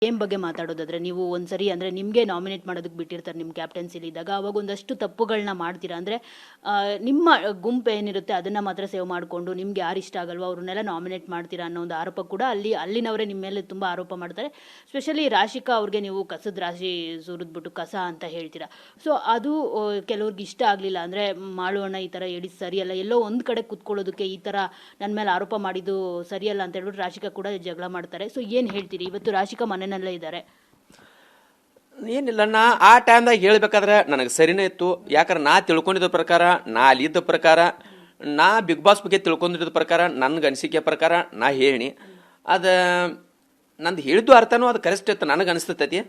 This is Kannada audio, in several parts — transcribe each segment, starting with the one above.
ಗೇಮ್ ಬಗ್ಗೆ ಮಾತಾಡೋದಾದ್ರೆ ನೀವು ಒಂದ್ಸರಿ ಅಂದರೆ ನಿಮಗೆ ನಾಮಿನೇಟ್ ಮಾಡೋದಕ್ಕೆ ಬಿಟ್ಟಿರ್ತಾರೆ ನಿಮ್ಮ ಕ್ಯಾಪ್ಟನ್ಸಿಲಿ ಇದ್ದಾಗ, ಅವಾಗ ಒಂದಷ್ಟು ತಪ್ಪುಗಳನ್ನ ಮಾಡ್ತೀರಾ. ಅಂದರೆ ನಿಮ್ಮ ಗುಂಪು ಏನಿರುತ್ತೆ ಅದನ್ನು ಮಾತ್ರ ಸೇವ್ ಮಾಡಿಕೊಂಡು ನಿಮ್ಗೆ ಯಾರು ಇಷ್ಟ ಆಗಲ್ವೋ ಅವ್ರನ್ನೆಲ್ಲ ನಾಮಿನೇಟ್ ಮಾಡ್ತೀರಾ ಅನ್ನೋ ಒಂದು ಆರೋಪ ಕೂಡ ಅಲ್ಲಿನವರೇ ನಿಮ್ಮ ಮೇಲೆ ತುಂಬ ಆರೋಪ ಮಾಡ್ತಾರೆ. ಸ್ಪೆಷಲಿ ರಾಶಿಕಾ ಅವ್ರಿಗೆ ನೀವು ಕಸದ ರಾಶಿ ಸುರಿದ್ಬಿಟ್ಟು ಕಸ ಅಂತ ಹೇಳ್ತೀರಾ. ಸೊ ಅದು ಕೆಲವ್ರಿಗೆ ಇಷ್ಟ ಆಗಲಿಲ್ಲ. ಅಂದರೆ ಮಾಳುವಣ್ಣ ಈ ಥರ ಹೇಳಿದ್ದು ಸರಿಯಲ್ಲ, ಎಲ್ಲೋ ಒಂದು ಕಡೆ ಕುತ್ಕೊಳ್ಳೋದಕ್ಕೆ ಈ ಥರ ನನ್ನ ಮೇಲೆ ಆರೋಪ ಮಾಡಿದ್ದು ಸರಿಯಲ್ಲ ಅಂತ ಹೇಳ್ಬಿಟ್ಟು ರಾಶಿಕಾ ಕೂಡ ಜಗಳ ಮಾಡ್ತಾರೆ. ಸೊ ಏನು ಹೇಳ್ತೀರಿ? ಇವತ್ತು ರಾಶಿಕಾ ಮನೆಯಲ್ಲೇ ಇದ್ದಾರೆ. ಏನಿಲ್ಲ, ನಾ ಆ ಟೈಮ್ದಾಗ ಹೇಳ್ಬೇಕಾದ್ರೆ ನನಗೆ ಸರಿನೇ ಇತ್ತು. ಯಾಕಂದ್ರೆ ನಾ ತಿಳ್ಕೊಂಡಿದ್ದ ಪ್ರಕಾರ, ನಾ ಅಲ್ಲಿದ್ದ ಪ್ರಕಾರ, ನಾ ಬಿಗ್ ಬಾಸ್ ಬಗ್ಗೆ ತಿಳ್ಕೊಂಡಿದ್ದ ಪ್ರಕಾರ, ನನಗೆ ಅನಿಸಿಕೆ ಪ್ರಕಾರ ನಾ ಹೇಳಿ ಅದು ನಂದು ಹೇಳಿದ್ದು ಅರ್ಥನೂ ಅದು ಕರೆಕ್ಟ್ ಇತ್ತು, ನನಗೆ ಅನಿಸ್ತೈತಿ.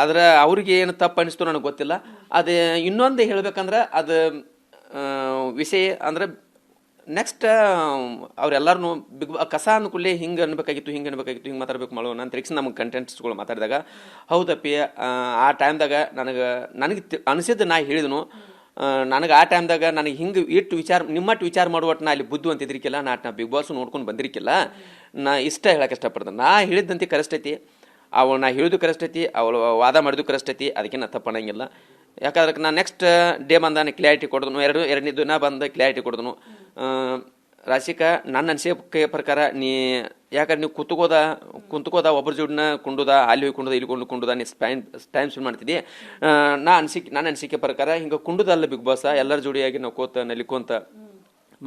ಆದ್ರೆ ಅವ್ರಿಗೆ ಏನು ತಪ್ಪು ಅನಿಸ್ತು ನನಗೆ ಗೊತ್ತಿಲ್ಲ. ಅದು ಇನ್ನೊಂದು ಹೇಳ್ಬೇಕಂದ್ರೆ ಅದು ವಿಷಯ ಅಂದ್ರೆ ನೆಕ್ಸ್ಟ್ ಅವ್ರೆಲ್ಲರೂ ಕಸ ಅನ್ಕೂಲೆ ಹಿಂಗೆ ಅನ್ಬೇಕಾಗಿತ್ತು, ಹಿಂಗೆ ಮಾತಾಡ್ಬೇಕು ಮಾಡೋಣ ಅಂತ ಹೇಳಿ ನಮಗೆ ಕಂಟೆಂಟ್ಸ್ಗಳು ಮಾತಾಡಿದಾಗ ಹೌದಪ್ಪಿ ಆ ಟೈಮ್ದಾಗ ನನಗೆ ಅನಿಸಿದ್ದು ನಾ ಹೇಳಿದನು. ನನಗೆ ಆ ಟೈಮ್ದಾಗ ನನಗೆ ಹಿಂಗೆ ಇಟ್ಟು ನಿಮ್ಮಟ್ಟು ವಿಚಾರ ಮಾಡುವಟ್ಟು ನಾ ಅಲ್ಲಿ ಬುದ್ಧು ಅಂತ ಇದ್ರಿಕಿಲ್ಲ, ನಾ ಬಿಗ್ ಬಾಸ್ ನೋಡ್ಕೊಂಡು ಬಂದಿರಿಕಿಲ್ಲ. ನಾ ಹೇಳಕ್ಕೆ ಇಷ್ಟಪಡ್ತೇನೆ. ನಾ ಹೇಳಿದ್ದಂತೆ ಕರೆಕ್ಟ್ ಐತಿ, ಅವಳು ನಾ ಹೇಳಿದ್ದು ಕರೆಕ್ಟ್ ಐತಿ, ಅವಳು ವಾದ ಮಾಡಿದ್ದು ಕರೆಕ್ಟ್ ಐತಿ, ಅದಕ್ಕೆ ನಾ ತಪ್ಪಣಂಗಿಲ್ಲ. ಯಾಕಂದ್ರೆ ನಾ ನೆಕ್ಸ್ಟ್ ಡೇ ಬಂದಾನೆ ಕ್ಲಾರಿಟಿ ಕೊಡಿದ್ನು, ಎರಡನೇ ದಿನ ಬಂದು ಕ್ಲಾರಿಟಿ ಕೊಡಿದ್ನು. ರಾಶಿಕಾ ನನ್ನ ಅನಿಸಿಕೆ ಪ್ರಕಾರ ಯಾಕಂದ್ರೆ ನೀವು ಕುಂತ್ಕೋದ ಒಬ್ಬರ ಜೋಡಿನ ಕುಂಡುದ, ಅಲ್ಲಿ ಹೋಗಿ ಕುಂಡುದ, ಇಲ್ಲಿ ಕುಂಡುದ, ನೀ ಟೈಮ್ ಸ್ಪೆಂಡ್ ಮಾಡ್ತಿದ್ದಿ. ನನ್ನ ಅನಿಸಿಕೆ ಪ್ರಕಾರ ಹಿಂಗೆ ಕುಂಡುದಲ್ಲ ಬಿಗ್ ಬಾಸ್, ಎಲ್ಲರ ಜೋಡಿಯಾಗಿ ನಾವು ನಲಿಕೋಂತ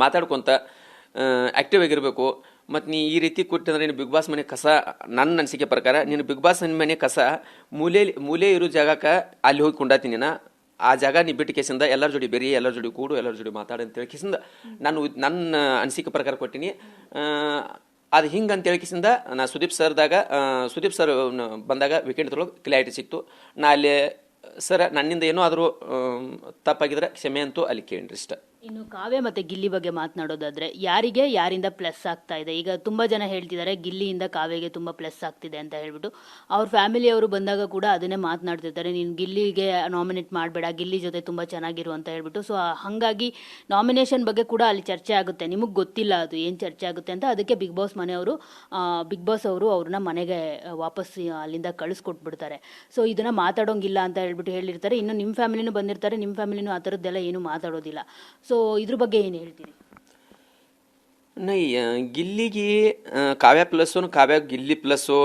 ಮಾತಾಡ್ಕೊಂತ ಆಕ್ಟಿವ್ ಆಗಿರ್ಬೇಕು. ಮತ್ತು ನೀ ಈ ರೀತಿ ಕೊಟ್ಟಂದ್ರೆ ನೀನು ಬಿಗ್ ಬಾಸ್ ಮನೆ ಕಸ, ನನ್ನ ಅನಿಸಿಕೆ ಪ್ರಕಾರ ನೀನು ಬಿಗ್ ಬಾಸ್ ಮನೆ ಕಸ ಮೂಲೆ ಇರೋ ಜಾಗಕ್ಕೆ ಅಲ್ಲಿ ಹೋಗಿ ಕುಂಡಾತೀನಿ. ಆ ಜಾಗ ನೀ ಬಿಟ್ಟು ಕೇಸಿಂದ ಎಲ್ಲರ ಜೋಡಿ ಬೇರೆ, ಎಲ್ಲರ ಜೋಡಿ ಕೂಡು, ಎಲ್ಲರ ಜೋಡಿ ಮಾತಾಡಿ ಅಂತೇಳಿ ಕೇಸಿಂದ ನನ್ನ ಅನಿಸಿಕೆ ಪ್ರಕಾರ ಕೊಟ್ಟಿನಿ. ಅದು ಹಿಂಗೆ ಅಂತೇಳಿ ಕೇಸಿಂದ ನಾ ಸುದೀಪ್ ಸರ್ ಬಂದಾಗ ವೀಕೆಂಡ್ದೊಳಗೆ ಕ್ಲಾರಿಟಿ ಸಿಕ್ತು. ನಾ ಅಲ್ಲಿ ಸರ್ ನನ್ನಿಂದ ಏನೋ ಆದರೂ ತಪ್ಪಾಗಿದ್ರೆ ಕ್ಷಮೆ ಅಂತೂ ಅಲ್ಲಿ ಕೇಳ್ರಿ ಇಷ್ಟ. ಇನ್ನು ಕಾವ್ಯ ಮತ್ತು ಗಿಲ್ಲಿ ಬಗ್ಗೆ ಮಾತನಾಡೋದಾದ್ರೆ ಯಾರಿಂದ ಪ್ಲಸ್ ಆಗ್ತಾ ಇದೆ? ಈಗ ತುಂಬ ಜನ ಹೇಳ್ತಿದ್ದಾರೆ ಗಿಲ್ಲಿಯಿಂದ ಕಾವ್ಯಗೆ ತುಂಬ ಪ್ಲಸ್ ಆಗ್ತಿದೆ ಅಂತ ಹೇಳ್ಬಿಟ್ಟು. ಅವ್ರ ಫ್ಯಾಮಿಲಿಯವರು ಬಂದಾಗ ಕೂಡ ಅದನ್ನೇ ಮಾತನಾಡ್ತಿರ್ತಾರೆ, ನೀನು ಗಿಲ್ಲಿಗೆ ನಾಮಿನೇಟ್ ಮಾಡಬೇಡ, ಗಿಲ್ಲಿ ಜೊತೆ ತುಂಬ ಚೆನ್ನಾಗಿರು ಅಂತ ಹೇಳ್ಬಿಟ್ಟು. ಸೊ ಹಾಗಾಗಿ ನಾಮಿನೇಷನ್ ಬಗ್ಗೆ ಕೂಡ ಅಲ್ಲಿ ಚರ್ಚೆ ಆಗುತ್ತೆ. ನಿಮಗೆ ಗೊತ್ತಿಲ್ಲ ಅದು ಏನು ಚರ್ಚೆ ಆಗುತ್ತೆ ಅಂತ. ಅದಕ್ಕೆ ಬಿಗ್ ಬಾಸ್ ಅವರು ಅವ್ರನ್ನ ಮನೆಗೆ ವಾಪಸ್ ಅಲ್ಲಿಂದ ಕಳಿಸ್ಕೊಟ್ಬಿಡ್ತಾರೆ. ಸೊ ಇದನ್ನು ಮಾತಾಡೋಂಗಿಲ್ಲ ಅಂತ ಹೇಳ್ಬಿಟ್ಟು ಹೇಳಿರ್ತಾರೆ. ಇನ್ನು ನಿಮ್ಮ ಫ್ಯಾಮಿಲಿನೂ ಬಂದಿರ್ತಾರೆ, ನಿಮ್ಮ ಫ್ಯಾಮಿಲಿನೂ ಆ ಥರದ್ದೆಲ್ಲ ಏನೂ ಮಾತಾಡೋದಿಲ್ಲ. ಸೊ ಇದ್ರ ಬಗ್ಗೆ ಏನು ಹೇಳ್ತೀರಿ? ಗಿಲ್ಲಿಗೆ ಕಾವ್ಯ ಪ್ಲಸ್ಸು, ಕಾವ್ಯ ಗಿಲ್ಲಿ ಪ್ಲಸ್ಸು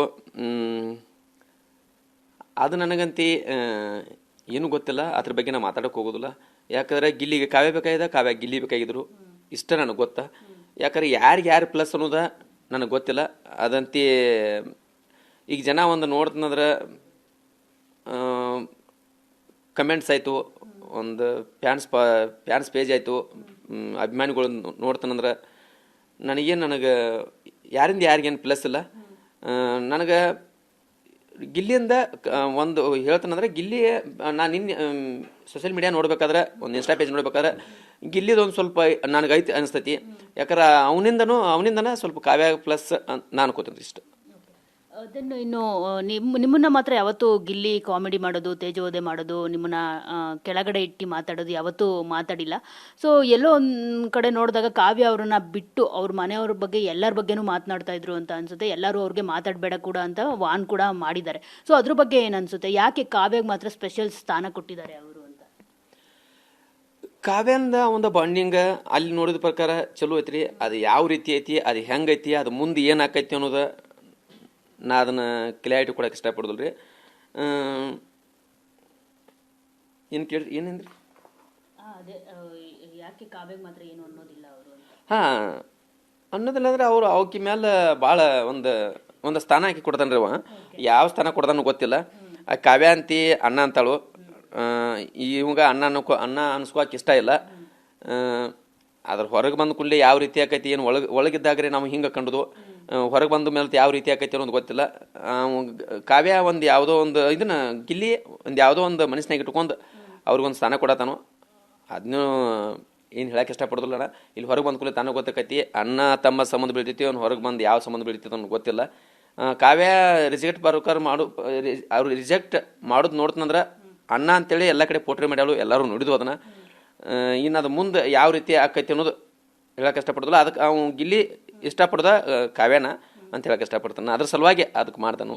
ಅದು ನನಗಂತಿ ಏನೂ ಗೊತ್ತಿಲ್ಲ. ಅದ್ರ ಬಗ್ಗೆ ನಾನು ಮಾತಾಡೋಕೆ ಹೋಗೋದಿಲ್ಲ. ಯಾಕಂದ್ರೆ ಗಿಲ್ಲಿಗೆ ಕಾವ್ಯ ಬೇಕಾಗಿದೆ, ಕಾವ್ಯ ಗಿಲ್ಲಿ ಬೇಕಾಗಿದ್ರು, ಇಷ್ಟ ನನಗೆ ಗೊತ್ತಾ. ಯಾಕಂದ್ರೆ ಯಾರು ಪ್ಲಸ್ ಅನ್ನೋದ ನನಗೆ ಗೊತ್ತಿಲ್ಲ. ಅದಂತೆ ಈಗ ಜನ ಒಂದು ನೋಡ್ತಂದ್ರೆ ಕಮೆಂಟ್ಸ್ ಆಯಿತು, ಒಂದು ಫ್ಯಾನ್ಸ್ ಪೇಜ್ ಆಯಿತು, ಅಭಿಮಾನಿಗಳು ನೋಡ್ತಾನಂದ್ರೆ ನನಗೆ ಯಾರಿಂದ ಯಾರಿಗೇನು ಪ್ಲಸ್ ಇಲ್ಲ. ನನಗೆ ಗಿಲ್ಲಿಯಿಂದ ಒಂದು ಹೇಳ್ತಾನಂದ್ರೆ ಗಿಲ್ಲಿ ನಾನು ನಿನ್ನೆ ಸೋಷಿಯಲ್ ಮೀಡಿಯಾ ನೋಡ್ಬೇಕಾದ್ರೆ, ಒಂದು ಇನ್ಸ್ಟಾ ಪೇಜ್ ನೋಡ್ಬೇಕಾದ್ರೆ ಗಿಲ್ಲಿದು ಒಂದು ಸ್ವಲ್ಪ ನನಗೆ ಐತಿ ಅನಿಸ್ತೈತಿ. ಯಾಕಂದ್ರೆ ಅವನಿಂದನ ಸ್ವಲ್ಪ ಕಾವ್ಯ ಪ್ಲಸ್ ನಾನು ಅನ್ಕೋತೀನಿ ಇಷ್ಟ. ಅದನ್ನು ಇನ್ನು ನಿಮ್ಮನ್ನ ಮಾತ್ರ ಯಾವತ್ತೂ ಗಿಲ್ಲಿ ಕಾಮಿಡಿ ಮಾಡೋದು, ತೇಜೋವಧೆ ಮಾಡೋದು, ನಿಮ್ಮನ್ನ ಕೆಳಗಡೆ ಇಟ್ಟು ಮಾತಾಡೋದು ಯಾವತ್ತೂ ಮಾತಾಡಿಲ್ಲ. ಸೊ ಎಲ್ಲೋ ಒಂದು ಕಡೆ ನೋಡಿದಾಗ ಕಾವ್ಯ ಅವ್ರನ್ನ ಬಿಟ್ಟು ಅವ್ರ ಮನೆಯವ್ರ ಬಗ್ಗೆ ಎಲ್ಲರ ಬಗ್ಗೆನೂ ಮಾತನಾಡ್ತಾ ಇದ್ರು ಅಂತ ಅನ್ಸುತ್ತೆ. ಎಲ್ಲರೂ ಅವ್ರಿಗೆ ಮಾತಾಡಬೇಡ ಕೂಡ ಅಂತ ವಾನ್ ಕೂಡ ಮಾಡಿದ್ದಾರೆ. ಸೊ ಅದ್ರ ಬಗ್ಗೆ ಏನು ಅನ್ಸುತ್ತೆ? ಯಾಕೆ ಕಾವ್ಯಗೆ ಮಾತ್ರ ಸ್ಪೆಷಲ್ ಸ್ಥಾನ ಕೊಟ್ಟಿದ್ದಾರೆ ಅವರು ಅಂತ? ಕಾವ್ಯಂದ ಒಂದು ಬಾಂಡಿಂಗ್ ಅಲ್ಲಿ ನೋಡಿದ ಪ್ರಕಾರ ಚಲೋ ಐತ್ರಿ. ಅದು ಯಾವ ರೀತಿ ಐತಿ, ಅದು ಹೆಂಗೈತಿ, ಅದು ಮುಂದೆ ಏನಾಕೈತಿ ಅನ್ನೋದು ನಾ ಅದನ್ನು ಕ್ಲಾರಿಟಿ ಕೊಡೋಕೆ ಇಷ್ಟಪಡೋದಿಲ್ಲ ರೀ. ಏನೇನ್ರಿ ಯಾಕೆ ಕಾವ್ಯಗೆ ಮಾತ್ರ ಏನು ಅನ್ನೋದಿಲ್ಲ ಅವರು? ಅನ್ನೋದಿಲ್ಲ ಅಂದ್ರೆ ಅವರು ಅವಕಿ ಮೇಲೆ ಭಾಳ ಒಂದು ಸ್ಥಾನ ಹಾಕಿ ಕೊಡ್ತಾನೆ ರೀ. ಯಾವ ಸ್ಥಾನ ಕೊಡ್ತಾನೋ ಗೊತ್ತಿಲ್ಲ. ಆ ಕಾವ್ಯ ಅಂತಿ ಅಣ್ಣ ಅಂತಾಳು, ಇವಾಗ ಅಣ್ಣ ಅನ್ಸ್ಕೋಕೆ ಇಷ್ಟ ಇಲ್ಲ. ಅದ್ರ ಹೊರಗೆ ಬಂದ ಕೂಡಲೇ ಯಾವ ರೀತಿ ಆಕೈತಿ, ಏನು ಒಳಗಿದ್ದಾಗ್ರೆ ನಾವು ಹಿಂಗೆ ಕಂಡುದು, ಹೊರಗೆ ಬಂದ ಮೇಲೆ ಯಾವ ರೀತಿ ಆಕೈತಿ ಅನ್ನೋದು ಗೊತ್ತಿಲ್ಲ. ಕಾವ್ಯ ಒಂದು ಯಾವುದೋ ಒಂದು ಇದನ್ನ ಗಿಲ್ಲಿ ಒಂದು ಯಾವುದೋ ಒಂದು ಮನಸ್ಸಿನಾಗ ಇಟ್ಕೊಂಡು ಅವ್ರಿಗೊಂದು ಸ್ಥಾನ ಕೊಡತಾನು. ಅದನ್ನೂ ಏನು ಹೇಳಕ್ಕೆ ಇಷ್ಟಪಡೋದಿಲ್ಲ. ಇಲ್ಲಿ ಹೊರಗೆ ಬಂದ ಕೂಡಲೇ ತಾನು ಗೊತ್ತಾಕೈತಿ, ಅಣ್ಣ ತಮ್ಮ ಸಂಬಂಧ ಬೀಳ್ತೈತಿ, ಅವ್ನು ಹೊರಗೆ ಬಂದು ಯಾವ ಸಂಬಂಧ ಬೀಳ್ತೈತಿ ಅನ್ನೋದು ಗೊತ್ತಿಲ್ಲ. ಕಾವ್ಯ ರಿಜೆಕ್ಟ್ ಅವ್ರು ರಿಜೆಕ್ಟ್ ಮಾಡೋದು ನೋಡ್ತಂದ್ರೆ ಅಣ್ಣ ಅಂತೇಳಿ ಎಲ್ಲ ಕಡೆ ಪೋಟ್ರಿ ಮಾಡ್ಯಾಳು, ಎಲ್ಲರೂ ನೋಡಿದ್ವು ಅದನ್ನು. ಇನ್ನು ಅದು ಮುಂದೆ ಯಾವ ರೀತಿ ಆಕೈತಿ ಅನ್ನೋದು ಹೇಳಕ್ಕೆ ಇಷ್ಟಪಡೋದಿಲ್ಲ. ಅದಕ್ಕೆ ಅವ್ನು ಗಿಲ್ಲಿ ಇಷ್ಟಪಡ್ದ ಕಾವ್ಯನ ಅಂತ ಹೇಳಕ್ಕೆ ಇಷ್ಟಪಡ್ತಾನೆ. ಅದ್ರ ಸಲುವಾಗಿ ಅದಕ್ಕೆ ಮಾಡ್ತಾನು.